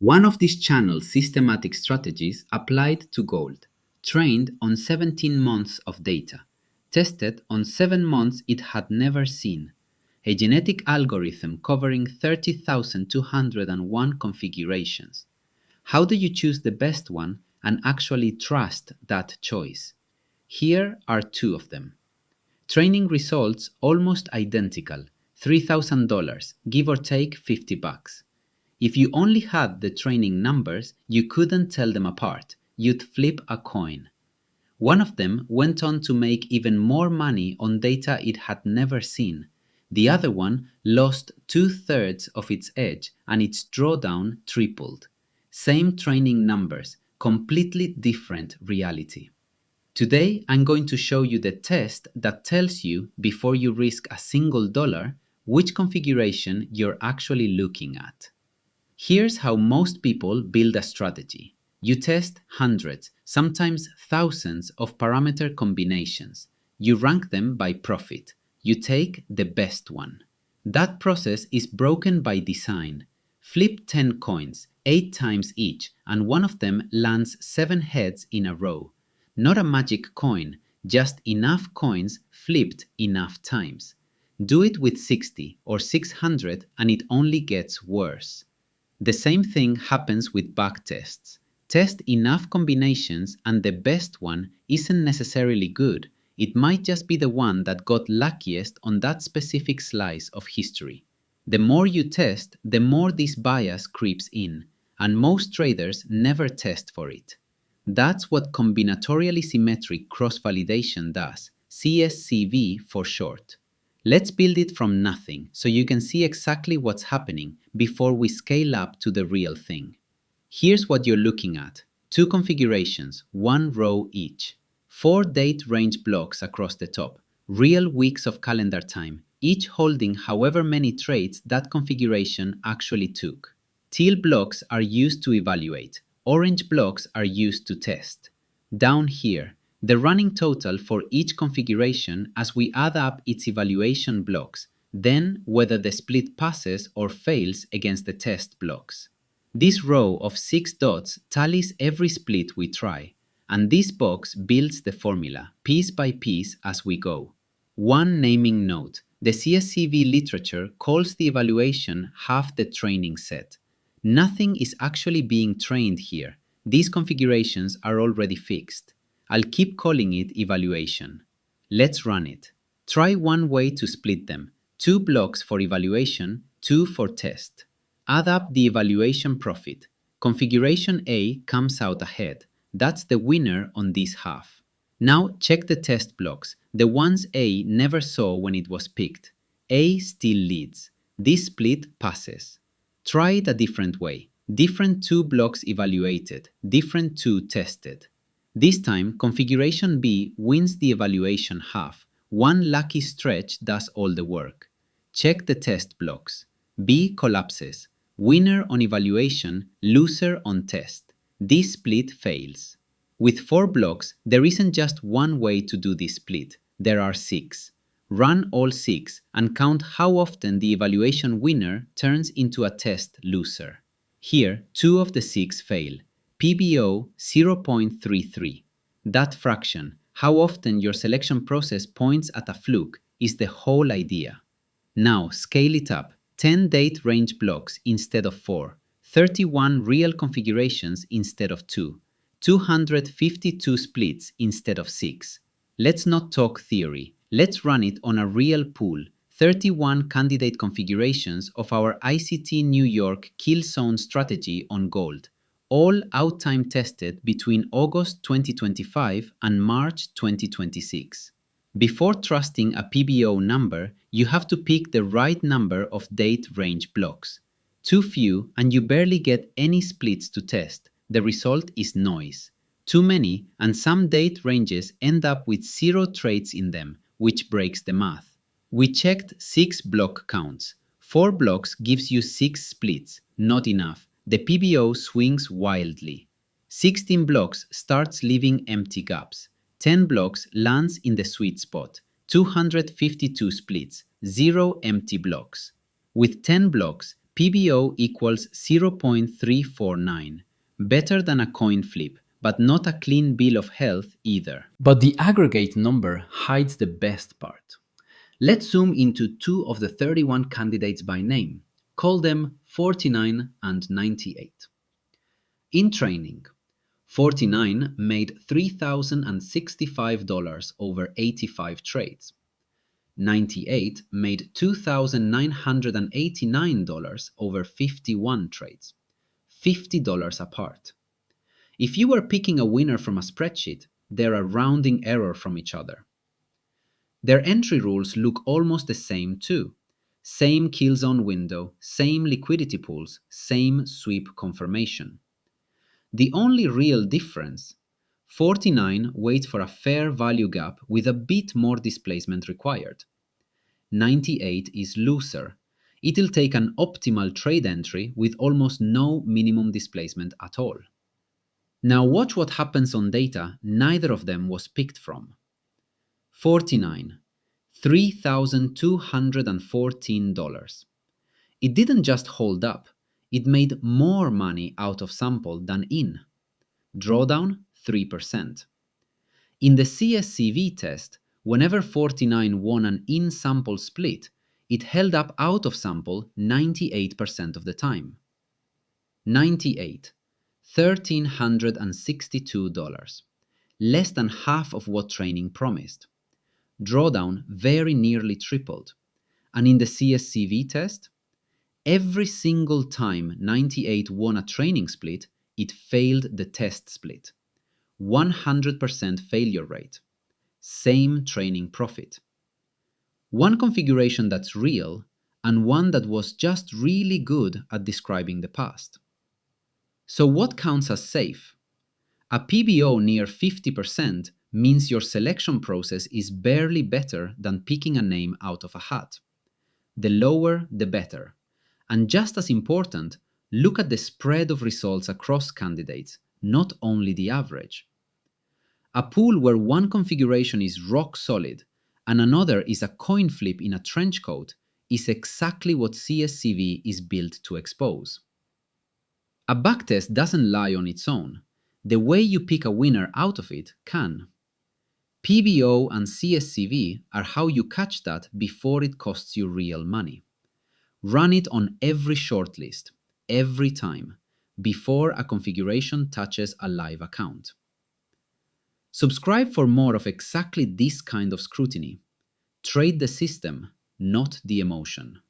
One of this channel's systematic strategies applied to gold, trained on 17 months of data, tested on 7 months it had never seen, a genetic algorithm covering 30,201 configurations. How do you choose the best one and actually trust that choice? Here are two of them. Training results almost identical, $3,000, give or take $50. If you only had the training numbers, you couldn't tell them apart. You'd flip a coin. One of them went on to make even more money on data it had never seen. The other one lost 2/3 of its edge and its drawdown tripled. Same training numbers, completely different reality. Today, I'm going to show you the test that tells you, before you risk a single dollar, which configuration you're actually looking at. Here's how most people build a strategy. You test hundreds, sometimes thousands of parameter combinations. You rank them by profit. You take the best one. That process is broken by design. Flip 10 coins, 8 times each, and one of them lands 7 heads in a row. Not a magic coin, just enough coins flipped enough times. Do it with 60 or 600 and it only gets worse. The same thing happens with backtests. Test enough combinations and the best one isn't necessarily good. It might just be the one that got luckiest on that specific slice of history. The more you test, the more this bias creeps in, and most traders never test for it. That's what combinatorially symmetric cross-validation does, CSCV for short. Let's build it from nothing so you can see exactly what's happening before we scale up to the real thing. Here's what you're looking at. 2 configurations, 1 row each. 4 date range blocks across the top, real weeks of calendar time, each holding however many trades that configuration actually took. Teal blocks are used to evaluate. Orange blocks are used to test. Down here, the running total for each configuration as we add up its evaluation blocks, then whether the split passes or fails against the test blocks. This row of 6 dots tallies every split we try, and this box builds the formula, piece by piece as we go. One naming note, the CSCV literature calls the evaluation half the training set. Nothing is actually being trained here. These configurations are already fixed. I'll keep calling it evaluation. Let's run it. Try one way to split them. 2 blocks for evaluation, 2 for test. Add up the evaluation profit. Configuration A comes out ahead. That's the winner on this half. Now check the test blocks, the ones A never saw when it was picked. A still leads. This split passes. Try it a different way. Different 2 blocks evaluated, different 2 tested. This time, configuration B wins the evaluation half. One lucky stretch does all the work. Check the test blocks. B collapses. Winner on evaluation, loser on test. This split fails. With 4 blocks, there isn't just one way to do this split. There are 6. Run all 6 and count how often the evaluation winner turns into a test loser. Here, 2 of the 6 fail. PBO 0.33. That fraction, how often your selection process points at a fluke, is the whole idea. Now scale it up. 10 date range blocks instead of 4. 31 real configurations instead of 2. 252 splits instead of 6. Let's not talk theory. Let's run it on a real pool. 31 candidate configurations of our ICT New York kill zone strategy on gold. All out-time tested between August 2025 and March 2026. Before trusting a PBO number, you have to pick the right number of date range blocks. Too few and you barely get any splits to test. The result is noise. Too many and some date ranges end up with 0 trades in them, which breaks the math. We checked 6 block counts. 4 blocks gives you 6 splits, not enough. The PBO swings wildly. 16 blocks starts leaving empty gaps. 10 blocks lands in the sweet spot. 252 splits, 0 empty blocks. With 10 blocks, PBO equals 0.349, better than a coin flip, but not a clean bill of health either. But the aggregate number hides the best part. Let's zoom into 2 of the 31 candidates by name. Call them 49 and 98. In training, 49 made $3,065 over 85 trades. 98 made $2,989 over 51 trades, $50 apart. If you were picking a winner from a spreadsheet, they're a rounding error from each other. Their entry rules look almost the same too. Same kill zone window, same liquidity pools, same sweep confirmation. The only real difference, 49 waits for a fair value gap with a bit more displacement required. 98 is looser. It'll take an optimal trade entry with almost no minimum displacement at all. Now watch what happens on data neither of them was picked from. 49, $3,214. It didn't just hold up, it made more money out of sample than in. Drawdown 3%. In the CSCV test, whenever 49 won an in-sample split, it held up out of sample 98% of the time. 98, $1,362, less than half of what training promised. Drawdown very nearly tripled. And in the CSCV test, every single time 98 won a training split, it failed the test split. 100% failure rate. Same training profit. One configuration that's real, and one that was just really good at describing the past. So what counts as safe? A PBO near 50% means your selection process is barely better than picking a name out of a hat. The lower, the better. And just as important, look at the spread of results across candidates, not only the average. A pool where one configuration is rock solid and another is a coin flip in a trench coat is exactly what CSCV is built to expose. A backtest doesn't lie on its own. The way you pick a winner out of it can. PBO and CSCV are how you catch that before it costs you real money. Run it on every shortlist, every time, before a configuration touches a live account. Subscribe for more of exactly this kind of scrutiny. Trade the system, not the emotion.